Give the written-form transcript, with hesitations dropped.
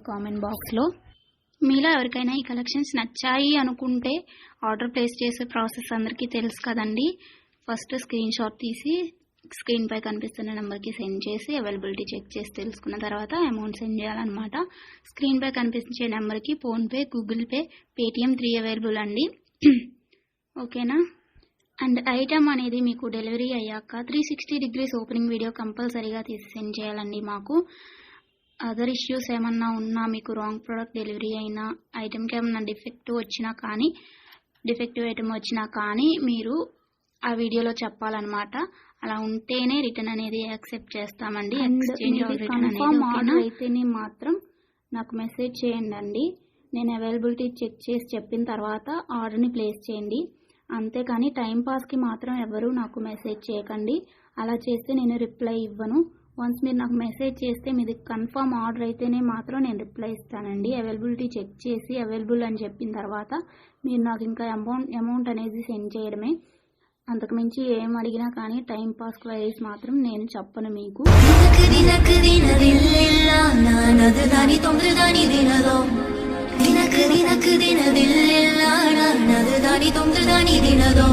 Comment బాక్స్లో. మీలో ఎవరికైనా ఈ కలెక్షన్స్ నచ్చాయి అనుకుంటే ఆర్డర్ ప్లేస్ చేసే ప్రాసెస్ అందరికీ తెలుసు కదండి. ఫస్ట్ స్క్రీన్ షాట్ తీసి స్క్రీన్ పై కనిపిస్తున్న నెంబర్కి సెండ్ చేసి అవైలబిలిటీ చెక్ చేసి తెలుసుకున్న తర్వాత అమౌంట్ సెండ్ చేయాలన్నమాట. స్క్రీన్ పై కనిపించే నెంబర్కి PhonePe, Google pay, Paytm 3 available అండి. ఓకేనా. అండ్ ఐటమ్ అనేది మీకు డెలివరీ అయ్యాక 360 డిగ్రీస్ ఓపెనింగ్ వీడియో కంపల్సరీగా తీసి సెండ్ చేయాలండి. మాకు అదర్ ఇష్యూస్ ఏమన్నా ఉన్నా, మీకు రాంగ్ ప్రోడక్ట్ డెలివరీ అయినా, ఐటమ్కి ఏమన్నా డిఫెక్టివ్ ఐటమ్ వచ్చినా కానీ మీరు ఆ వీడియోలో చెప్పాలన్నమాట. అలా ఉంటేనే రిటర్న్ అనేది యాక్సెప్ట్ చేస్తామండి. ఎక్స్చేంజ్ ఆర్డర్ అయితేనే మాత్రం నాకు మెసేజ్ చేయండి. నేను అవైలబిలిటీ చెక్ చేసి చెప్పిన తర్వాత ఆర్డర్ని ప్లేస్ చేయండి. అంతేకాని టైంపాస్కి మాత్రం ఎవరు నాకు మెసేజ్ చేయకండి. అలా చేస్తే నేను రిప్లై ఇవ్వను. వన్స్ మీరు నాకు మెసేజ్ చేస్తే మీది కన్ఫర్మ్ ఆర్డర్ అయితేనే మాత్రం నేను రిప్లై ఇస్తానండి. అవైలబిలిటీ చెక్ చేసి అవైలబుల్ అని చెప్పిన తర్వాత మీరు నాకు ఇంకా అమౌంట్ అనేది సెండ్ చేయడమే. అంతకుమించి ఏం అడిగినా కానీ టైం పాస్ క్వైరీస్ మాత్రం నేను చెప్పను మీకు. ದಿನಕ್ಕೆ ದಿನಕ್ಕೆ ದಿನದಿಲ್ಲ ನನ್ನದು ದಾನಿ ತುಂಬ್ದು ದಾನಿ ದಿನದೋ